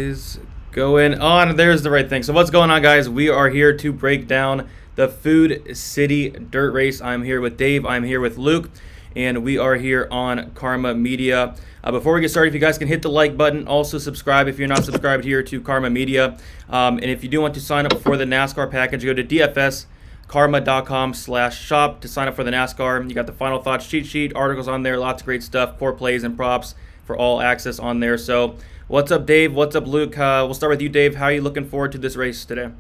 is going on? There's the right thing. So what's going on, guys? We are here to break down the Food City Dirt Race. I'm here with Dave. I'm here with Luke. And we are here on Karma Media. Before we get started, if you guys can hit the like button, also subscribe if you're not subscribed here to Karma Media. And if you do want to sign up for the NASCAR package, go to dfskarma.com/shop to sign up for the NASCAR. You got the Final Thoughts cheat sheet, articles on there, lots of great stuff, core plays and props for all access on there. So what's up, Dave? What's up, Luke? We'll start with you, Dave. How are you looking forward to this race today?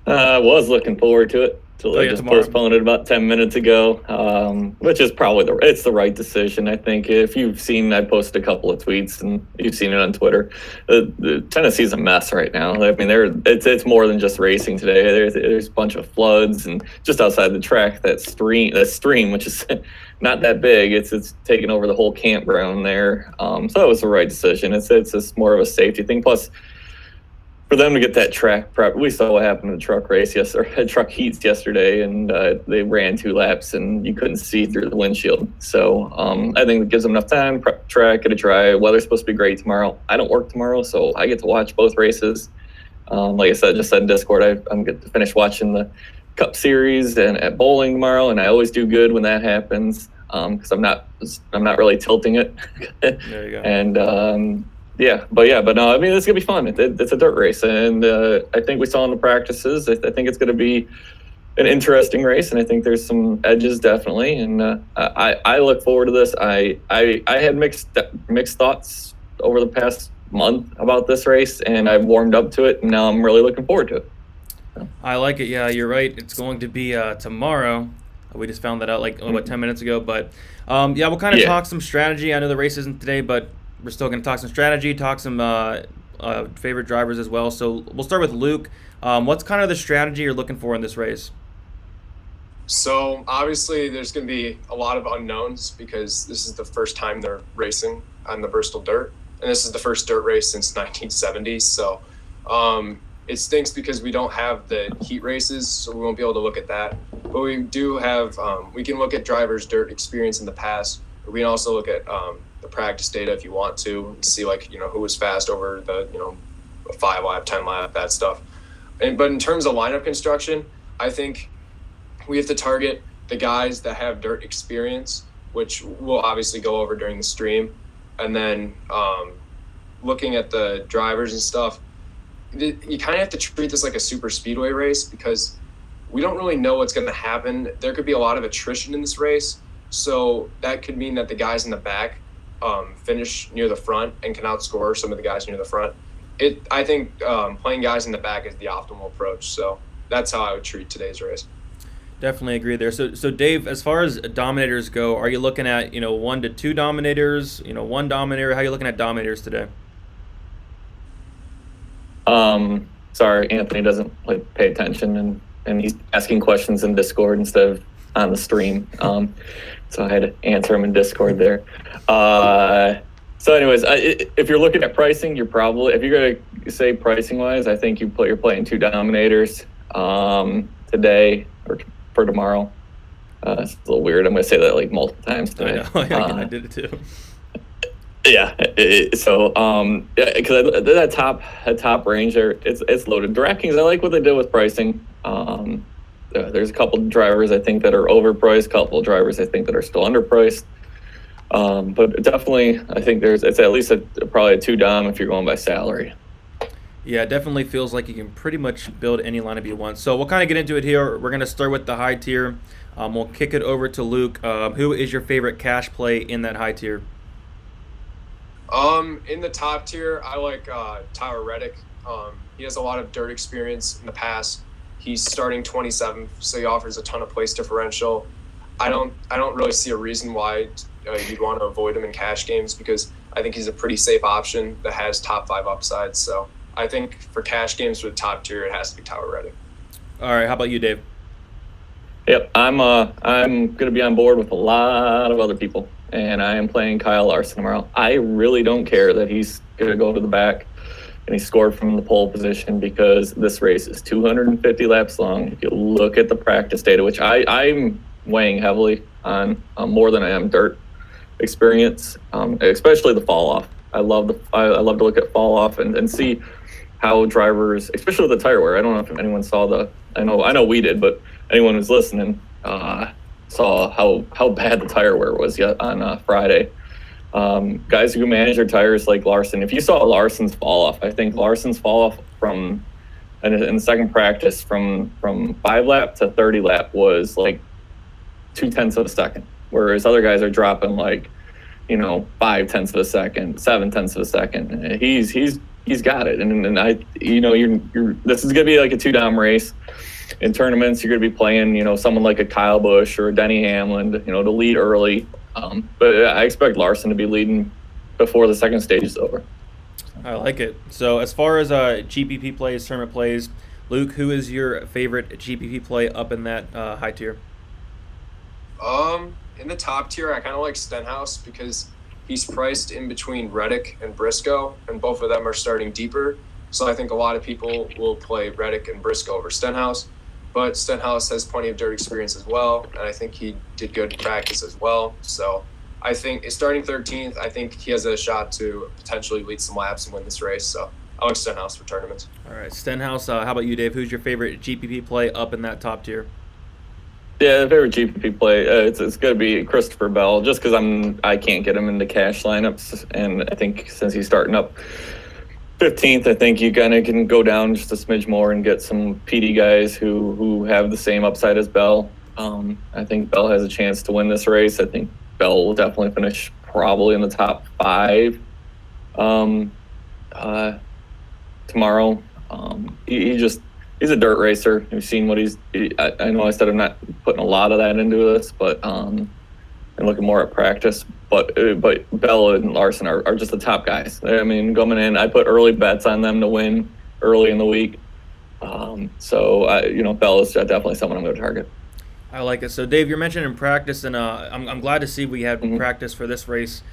I was looking forward to it until they just postponed it about 10 minutes ago, which is probably it's the right decision. I think if you've seen, I posted a couple of tweets and you've seen it on Twitter. The Tennessee's a mess right now. I mean, it's more than just racing today. There's a bunch of floods, and just outside the track, that stream, which is not that big, it's taking over the whole campground there. So it was the right decision. It's just more of a safety thing. Plus, for them to get that track prep, we saw what happened in the truck race truck heats yesterday, and they ran 2 laps and you couldn't see through the windshield. So I think it gives them enough time, prep the track, get a try. Weather's supposed to be great tomorrow. I don't work tomorrow, so I get to watch both races. Like I said, just said in Discord, I'm going to finish watching the Cup Series and at bowling tomorrow, and I always do good when that happens because I'm not really tilting it. There you go. And but no, I mean, it's gonna be fun. It's a dirt race, and I think we saw in the practices. I think it's gonna be an interesting race, and I think there's some edges definitely. And I look forward to this. I had mixed thoughts over the past month about this race, and I've warmed up to it, and now I'm really looking forward to it. I like it. Yeah, you're right. It's going to be tomorrow. We just found that out like about 10 minutes ago. But we'll kind of talk some strategy. I know the race isn't today, but we're still going to talk some strategy, talk some favorite drivers as well. So we'll start with Luke. What's kind of the strategy you're looking for in this race? So obviously there's going to be a lot of unknowns because this is the first time they're racing on the Bristol Dirt. And this is the first dirt race since 1970. So it stinks because we don't have the heat races, so we won't be able to look at that. But we do have, we can look at drivers' dirt experience in the past. But we can also look at the practice data if you want to see, like, who was fast over the, a 5 lap, 10 lap, that stuff. But in terms of lineup construction, I think we have to target the guys that have dirt experience, which we'll obviously go over during the stream. And then looking at the drivers and stuff, you kind of have to treat this like a super speedway race because we don't really know what's going to happen. There could be a lot of attrition in this race. So that could mean that the guys in the back finish near the front and can outscore some of the guys near the front. I think playing guys in the back is the optimal approach. So that's how I would treat today's race. Definitely agree there. So Dave, as far as dominators go, are you looking at 1 to 2 dominators, 1 dominator? How are you looking at dominators today? Sorry, Anthony doesn't pay attention, and he's asking questions in Discord instead of on the stream. So I had to answer him in Discord there. So anyways, if you're looking at pricing, if you're going to say pricing wise, I think you're playing 2 dominators today or for tomorrow. It's a little weird. I'm going to say that like multiple times today. I know. I did it too. Yeah. So because that top range there, it's loaded. DraftKings, I like what they did with pricing. There's a couple of drivers I think that are overpriced, a couple of drivers I think that are still underpriced. But definitely, I think it's at least probably a 2 dom if you're going by salary. Yeah, it definitely feels like you can pretty much build any lineup you want. So we'll kind of get into it here. We're going to start with the high tier. We'll kick it over to Luke. Who is your favorite cash play in that high tier? In the top tier, I like Tyler Reddick. He has a lot of dirt experience in the past. He's starting 27th, so he offers a ton of place differential. I don't really see a reason why you'd want to avoid him in cash games because I think he's a pretty safe option that has top 5 upsides. So I think for cash games with top tier, it has to be Tyler Reddick. All right, how about you, Dave? Yep, I'm going to be on board with a lot of other people, and I am playing Kyle Larson tomorrow. I really don't care that he's going to go to the back and he scored from the pole position because this race is 250 laps long. If you look at the practice data, which I'm weighing heavily on more than I am dirt experience, especially the fall off. I love to look at fall off and see how drivers, especially with the tire wear. I don't know if anyone saw I know we did, but anyone who's listening saw how bad the tire wear was yet on Friday. Guys who manage their tires like Larson, if you saw Larson's fall off, I think Larson's fall off from in the second practice from 5 lap to 30 lap was like 0.2 of a second, whereas other guys are dropping like 0.5 of a second, 0.7 of a second. He's got it, and you're this is gonna be like a 2-dom race. In tournaments, you're gonna be playing someone like a Kyle Busch or a Denny Hamlin to lead early. But I expect Larson to be leading before the second stage is over. I like it. So as far as GPP plays, tournament plays, Luke, who is your favorite GPP play up in that high tier? In the top tier, I kind of like Stenhouse because he's priced in between Reddick and Briscoe, and both of them are starting deeper. So I think a lot of people will play Reddick and Briscoe over Stenhouse. But Stenhouse has plenty of dirt experience as well, and I think he did good in practice as well. So I think starting 13th, I think he has a shot to potentially lead some laps and win this race. So I like Stenhouse for tournaments. All right, Stenhouse. How about you, Dave? Who's your favorite GPP play up in that top tier? Yeah, the favorite GPP play, it's going to be Christopher Bell, just because I can't get him into cash lineups, and I think since he's starting up 15th, I think you kind of can go down just a smidge more and get some PD guys who have the same upside as Bell. I think Bell has a chance to win this race. I think Bell will definitely finish probably in the top 5 tomorrow. He's a dirt racer. We've seen what I know I said I'm not putting a lot of that into this, but and looking more at practice. But Bell and Larson are just the top guys. I mean, coming in, I put early bets on them to win early in the week. So Bell is definitely someone I'm going to target. I like it. So Dave, you're mentioning practice, and I'm glad to see we had practice for this race.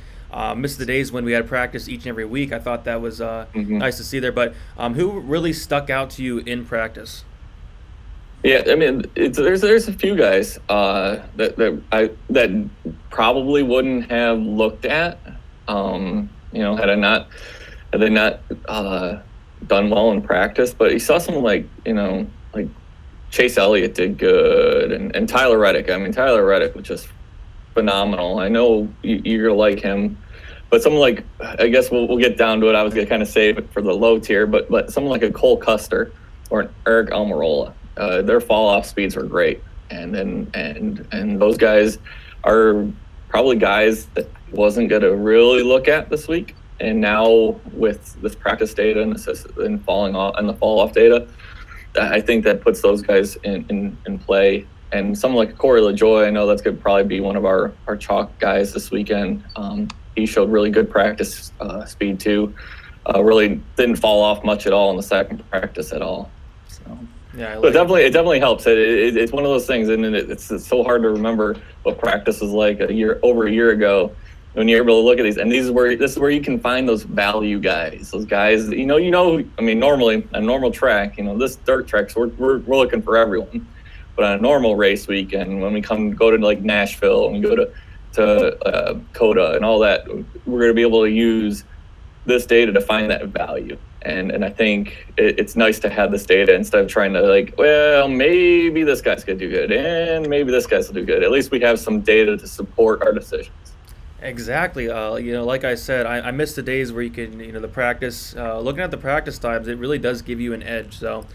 Missed the days when we had practice each and every week. I thought that was nice to see there. But who really stuck out to you in practice? Yeah, I mean, there's a few guys that probably wouldn't have looked at, had they not done well in practice. But you saw someone like Chase Elliott did good, and Tyler Reddick. I mean, Tyler Reddick was just phenomenal. I know you're gonna like him, but someone like, I guess we'll get down to it. I was gonna kind of save it for the low tier, but someone like a Cole Custer or an Eric Almirola. Their fall off speeds were great, and those guys are probably guys that wasn't going to really look at this week. And now with this practice data and falling off and the fall off data, I think that puts those guys in play. And someone like Corey LaJoy, I know that's going to probably be one of our chalk guys this weekend. He showed really good practice speed too. Really didn't fall off much at all in the second practice at all. So. Yeah, but it definitely helps. It's one of those things, and it's so hard to remember what practice was like over a year ago when you're able to look at these. And this is where you can find those value guys, those guys. I mean, normally a normal track, this dirt track, so we're looking for everyone. But on a normal race weekend, when we go to like Nashville and we go to Coda and all that, we're going to be able to use this data to find that value. And I think it's nice to have this data instead of trying to maybe this guy's going to do good and maybe this guy's will do good. At least we have some data to support our decisions. Exactly. Like I said, I miss the days where you can, the practice, looking at the practice times, it really does give you an edge. So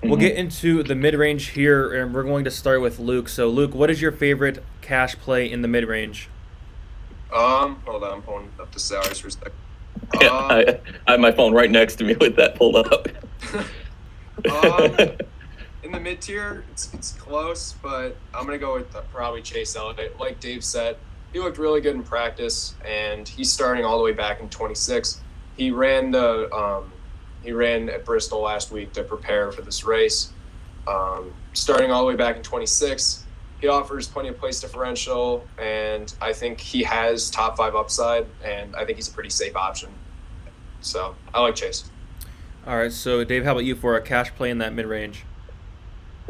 we'll get into the mid-range here, and we're going to start with Luke. So Luke, what is your favorite cash play in the mid-range? Hold on, I'm pulling up the salaries for a second. Yeah, I have my phone right next to me with that pulled up. In the mid tier, it's close, but I'm gonna go with probably Chase Elliott. Like Dave said, he looked really good in practice, and he's starting all the way back in 26. He ran at Bristol last week to prepare for this race. Starting all the way back in 26. He offers plenty of place differential, and I think he has top 5 upside, and I think he's a pretty safe option. So I like Chase. All right, so Dave, how about you for a cash play in that mid-range?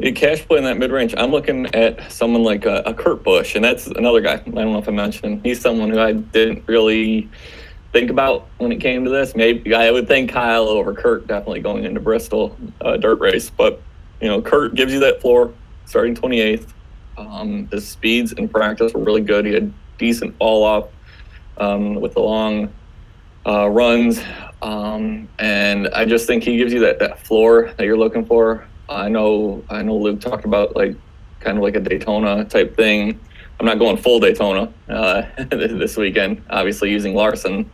A cash play in that mid-range, I'm looking at someone like a Kurt Busch, and that's another guy. I don't know if I mentioned him. He's someone who I didn't really think about when it came to this. Maybe I would think Kyle over Kurt definitely going into Bristol dirt race, but Kurt gives you that floor starting 28th. His speeds in practice were really good. He had decent fall off with the long runs, and I just think he gives you that floor that you're looking for. I know Luke talked about kind of like a Daytona type thing. I'm not going full Daytona this weekend, obviously using Larson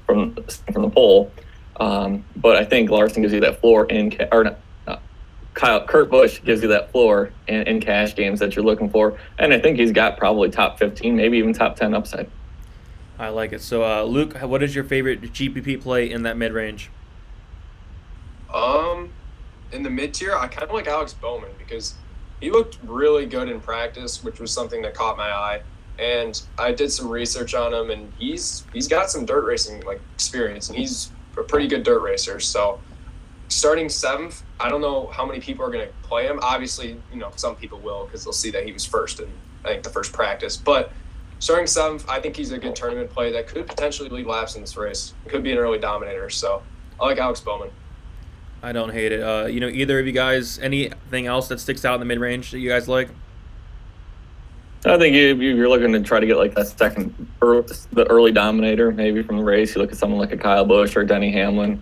from the pole, but I think Larson gives you that floor Kurt Busch gives you that floor in cash games that you're looking for, and I think he's got probably top 15, maybe even top 10 upside. I like it. So, Luke, what is your favorite GPP play in that mid-range? In the mid-tier, I kind of like Alex Bowman because he looked really good in practice, which was something that caught my eye. And I did some research on him, and he's got some dirt racing experience, and he's a pretty good dirt racer. So, starting 7th, I don't know how many people are going to play him. Obviously, some people will because they'll see that he was first in, I think, the first practice. But starting 7th, I think he's a good tournament play that could potentially lead laps in this race. It could be an early dominator. So I like Alex Bowman. I don't hate it. Either of you guys, anything else that sticks out in the mid-range that you guys like? I think you're looking to try to get the early dominator, maybe from the race. You look at someone like a Kyle Busch or Denny Hamlin,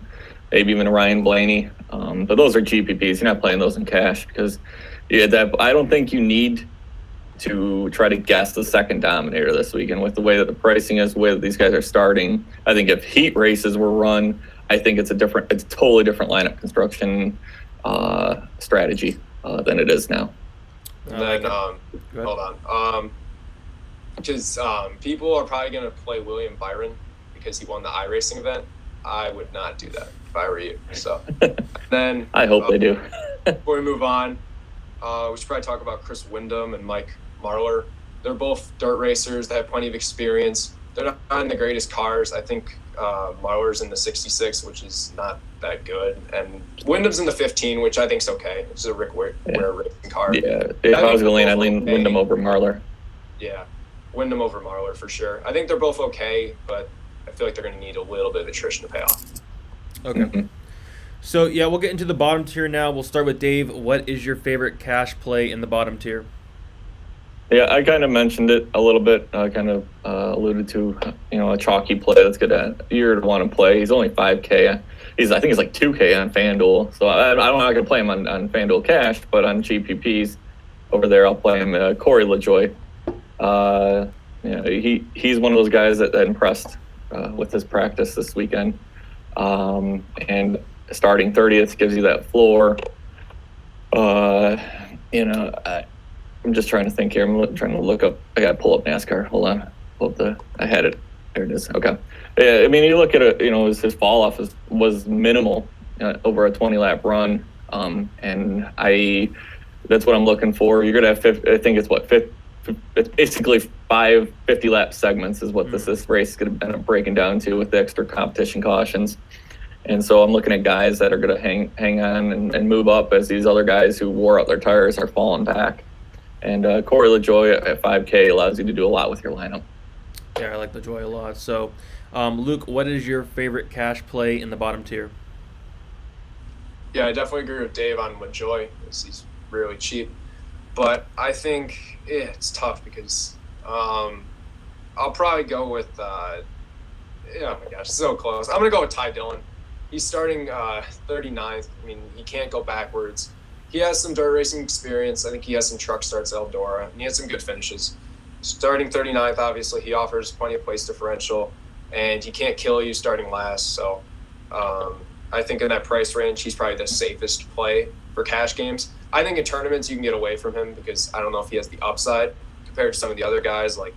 maybe even a Ryan Blaney. But those are GPPs. You're not playing those in cash because I don't think you need to try to guess the second dominator this weekend with the way that the pricing is, the way that these guys are starting. I think if heat races were run, I think it's a totally different lineup construction strategy than it is now. And then, hold on. Because people are probably going to play William Byron because he won the iRacing event. I would not do that if I were you. So then I hope they do. Before we move on, we should probably talk about Chris Windom and Mike Marlar. They're both dirt racers. They have plenty of experience. They're not in the greatest cars. I think Marlar's in the 66, which is not that good. And Wyndham's in the 15, which I think is okay. It's a Rick Ware racing car. Yeah, if I was going to I'd lean Windham over Marlar. Yeah, Windham over Marlar for sure. I think they're both okay, but I feel like they're going to need a little bit of attrition to pay off. Okay. Mm-hmm. So, we'll get into the bottom tier now. We'll start with Dave. What is your favorite cash play in the bottom tier? Yeah, I kind of mentioned it a little bit. I kind of alluded to, a chalky play that's good at you're to want to play. He's only 5K. I think he's like 2K on FanDuel. So I'm not going to play him on FanDuel Cash, but on GPPs over there, I'll play him. Corey LaJoie. He's one of those guys that impressed with his practice this weekend. And starting 30th gives you that floor. I'm just trying to think here. I'm trying to look up. I got to pull up NASCAR. Hold on. I had it. There it is. Okay. Yeah, I mean, you look at it, his fall off was minimal over a 20-lap run. And that's what I'm looking for. You're going to have, I think it's it's basically 5 50-lap segments is what this race is going to end up breaking down to with the extra competition cautions. And so I'm looking at guys that are going to hang on and move up as these other guys who wore out their tires are falling back. And Corey LaJoie at 5K allows you to do a lot with your lineup. Yeah, I like LaJoie a lot. So, Luke, what is your favorite cash play in the bottom tier? Yeah, I definitely agree with Dave on LaJoie. He's really cheap. But I think it's tough because I'll probably go with oh my gosh, so close. I'm going to go with Ty Dillon. He's starting 39th. I mean, he can't go backwards. He has some dirt racing experience. I think he has some truck starts at Eldora, and he had some good finishes. Starting 39th, obviously, he offers plenty of place differential, and he can't kill you starting last. So I think in that price range, he's probably the safest play for cash games. I think in tournaments, you can get away from him because I don't know if he has the upside compared to some of the other guys like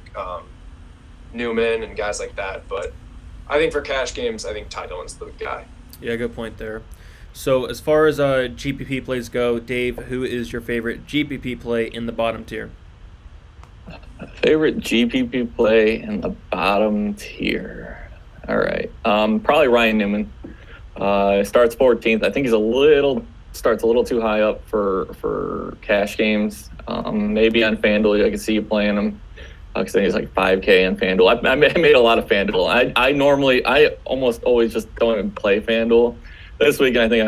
Newman and guys like that. But I think for cash games, I think Ty Dillon's the guy. Yeah, good point there. So as far as GPP plays go, Dave, who is your favorite GPP play in the bottom tier? Favorite GPP play in the bottom tier. All right. Probably Ryan Newman. Starts 14th. I think starts a little too high up for cash games. Maybe on FanDuel, I can see you playing him. I think it's like 5K in FanDuel. I made a lot of FanDuel. I almost always just don't even play FanDuel. This weekend I think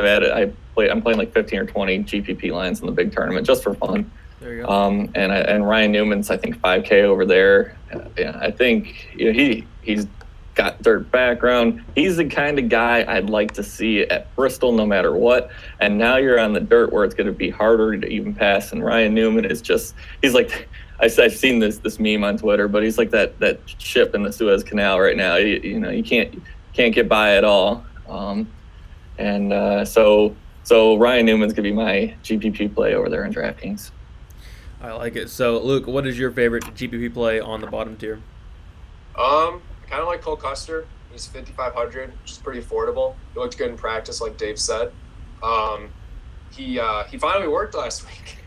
I'm playing like 15 or 20 GPP lines in the big tournament just for fun. There you go. And Ryan Newman's I think 5K over there. Yeah, I think he's got dirt background. He's the kind of guy I'd like to see at Bristol no matter what. And now you're on the dirt where it's going to be harder to even pass. And Ryan Newman is he's like, I've seen this meme on Twitter, but he's like that ship in the Suez Canal right now. You can't get by at all. So Ryan Newman's gonna be my GPP play over there in DraftKings. I like it. So Luke, what is your favorite GPP play on the bottom tier? Kind of like Cole Custer. He's 5,500, which is pretty affordable. He looked good in practice, like Dave said. He finally worked last week.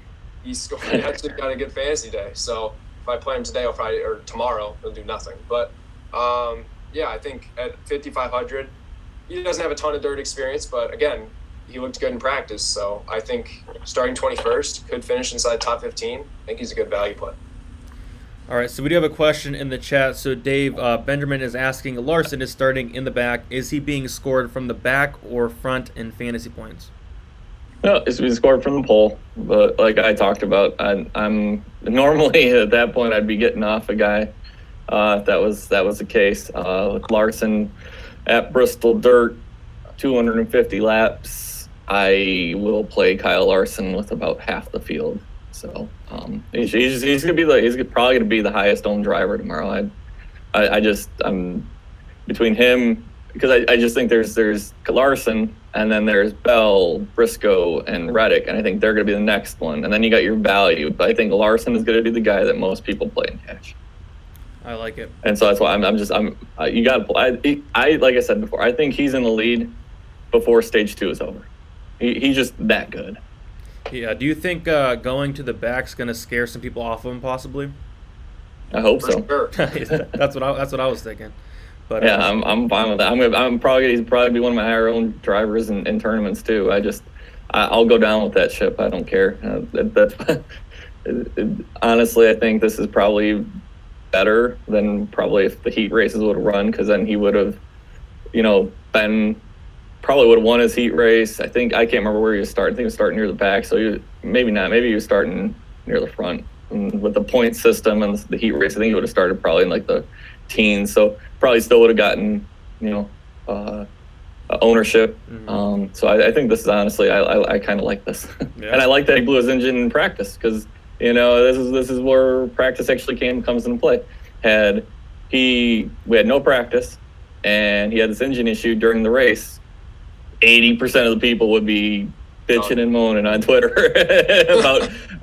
He scored. He actually got a good fantasy day. So if I play him today or tomorrow, he'll do nothing. But yeah, I think at 5,500, he doesn't have a ton of dirt experience, but again, he looked good in practice. So I think starting 21st, could finish inside top 15. I think he's a good value play. All right, so we do have a question in the chat. So Dave, Benjamin is asking, Larson is starting in the back. Is he being scored from the back or front in fantasy points? No, it's being scored from the pole. But like I talked about, I'm normally at that point I'd be getting off a guy if that was the case. With Larson at Bristol Dirt, 250 laps, I will play Kyle Larson with about half the field. So he's probably gonna be the highest owned driver tomorrow. I'm between him because I just think there's Larson and then there's Bell, Briscoe, and Reddick, and I think they're gonna be the next one. And then you got your value, but I think Larson is gonna be the guy that most people play in cash. I like it. And so that's why you got to play. Like I said before, I think he's in the lead before stage 2 is over. He's just that good. Yeah. Do you think going to the back's going to scare some people off of him possibly? I hope so. Sure. That's what I was thinking. But yeah, I'm fine with that. He's probably be one of my higher owned drivers in tournaments too. I'll go down with that ship. I don't care. Honestly, I think this is probably better than probably if the heat races would have run, because then he would have, probably would have won his heat race. I can't remember where he was starting. I think he was starting near the back, so maybe not. Maybe he was starting near the front. And with the point system and the heat race, I think he would have started probably in like the teens. So probably still would have gotten, ownership. Mm-hmm. So I think this is honestly, I kind of like this, Yeah. and I like that he blew his engine in practice because. This is where practice actually comes into play. We had no practice, and he had this engine issue during the race. 80% of the people would be bitching and moaning on Twitter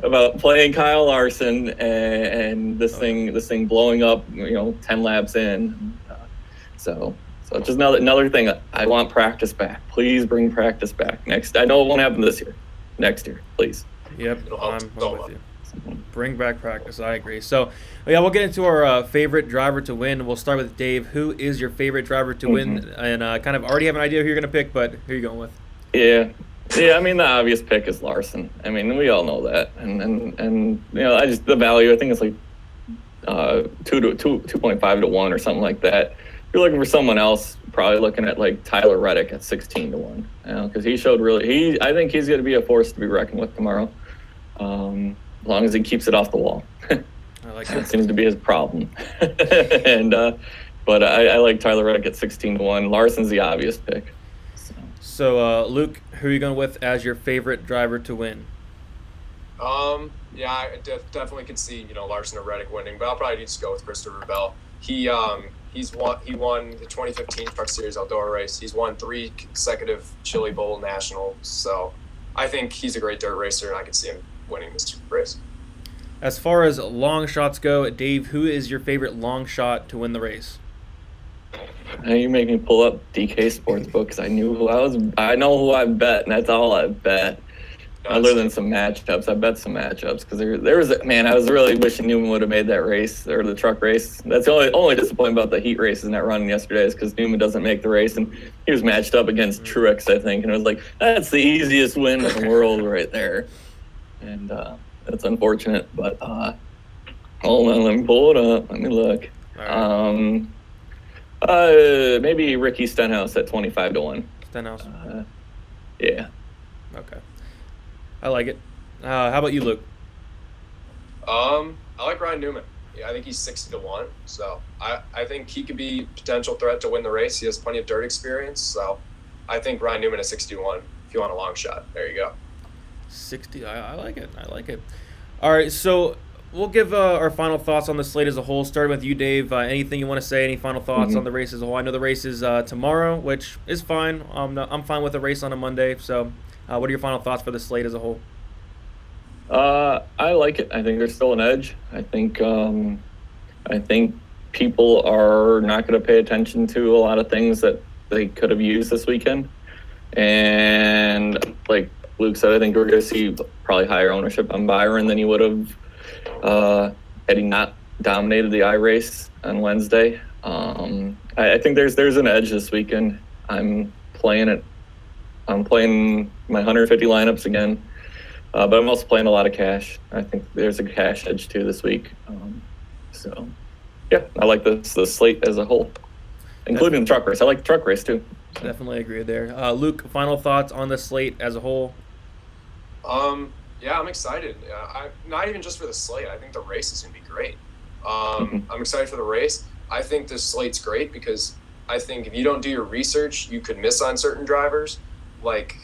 about playing Kyle Larson and this thing blowing up, 10 laps in. So it's just another thing. I want practice back. Please bring practice back next. I know it won't happen this year. Next year, please. Yep, I'm with you. Bring back practice. I agree. So, yeah, we'll get into our favorite driver to win. We'll start with Dave. Who is your favorite driver to win? And kind of already have an idea who you're going to pick, but who are you going with? Yeah. I mean, the obvious pick is Larson. I mean, we all know that. And the value, I think it's like 2.5 to 1 or something like that. If you're looking for someone else, probably looking at like Tyler Reddick at 16 to 1. Because he showed I think he's going to be a force to be reckoned with tomorrow. As long as he keeps it off the wall. I like that. Seems to be his problem. But I like Tyler Reddick at 16 to 1. Larson's the obvious pick. So Luke, who are you going with as your favorite driver to win? Yeah, I definitely could see Larson or Reddick winning, but I'll probably need to go with Christopher Bell. He won the 2015 Truck Series Outdoor race. He's won 3 consecutive Chili Bowl Nationals. So I think he's a great dirt racer, and I could see him winning this race. As far as long shots go, Dave, who is your favorite long shot to win the race? You make me pull up DK Sportsbook because I know who I bet, and that's all I bet. Other than some matchups, I bet some matchups because there was I was really wishing Newman would have made that race or the truck race. That's the only disappointment about the heat races not running yesterday is because Newman doesn't make the race, and he was matched up against Truex, I think, and it was like that's the easiest win in the world right there, and that's unfortunate. But Hold on, let me pull it up. Let me look. All right. Maybe Ricky Stenhouse at 25-1. Stenhouse. Yeah. Okay. I like it. How about you, Luke? I like Ryan Newman. Yeah, I think he's 60-1. So I think he could be a potential threat to win the race. He has plenty of dirt experience. So I think Ryan Newman is 60-1 if you want a long shot. There you go. 60. I like it. I like it. All right, so we'll give our final thoughts on the slate as a whole. Starting with you, Dave. Anything you want to say? Any final thoughts on the race as a whole? I know the race is tomorrow, which is fine. I'm fine with a race on a Monday. So, what are your final thoughts for the slate as a whole? I like it. I think there's still an edge. I think people are not going to pay attention to a lot of things that they could have used this weekend. And like Luke said, I think we're going to see probably higher ownership on Byron than you would have had he not dominated the I race on Wednesday. I think there's an edge this weekend. I'm playing it. I'm playing my 150 lineups again. But I'm also playing a lot of cash. I think there's a cash edge too this week. So, yeah, I like the slate as a whole, including the truck race. I like the truck race too. Definitely agree there. Luke, final thoughts on the slate as a whole? Yeah, I'm excited. Not even just for the slate. I think the race is going to be great. I'm excited for the race. I think this slate's great because I think if you don't do your research, you could miss on certain drivers, like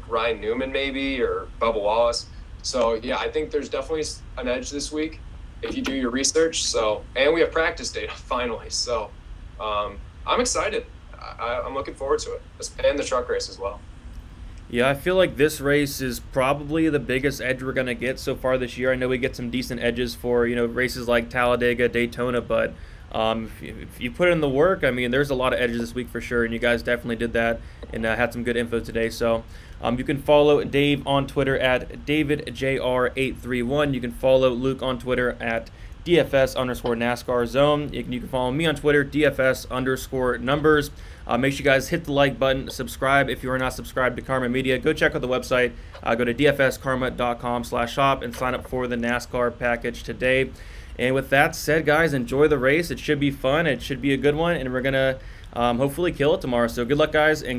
Ryan Newman maybe, or Bubba Wallace. So yeah, I think there's definitely an edge this week if you do your research. So, and we have practice data finally. So I'm excited. I'm looking forward to it, and the truck race as well. Yeah, I feel like this race is probably the biggest edge we're going to get so far this year. I know we get some decent edges for, races like Talladega, Daytona, but if you put in the work, I mean, there's a lot of edges this week for sure, and you guys definitely did that and had some good info today. So you can follow Dave on Twitter at DavidJR831. You can follow Luke on Twitter at DFS_NASCAR zone. You can follow me on Twitter, DFS_numbers. Make sure you guys hit the like button, subscribe if you are not subscribed to Karma Media. Go check out the website. Go to dfskarma.com/shop and sign up for the NASCAR package today. And with that said, guys, enjoy the race. It should be fun. It should be a good one, and we're going to hopefully kill it tomorrow. So good luck, guys, and good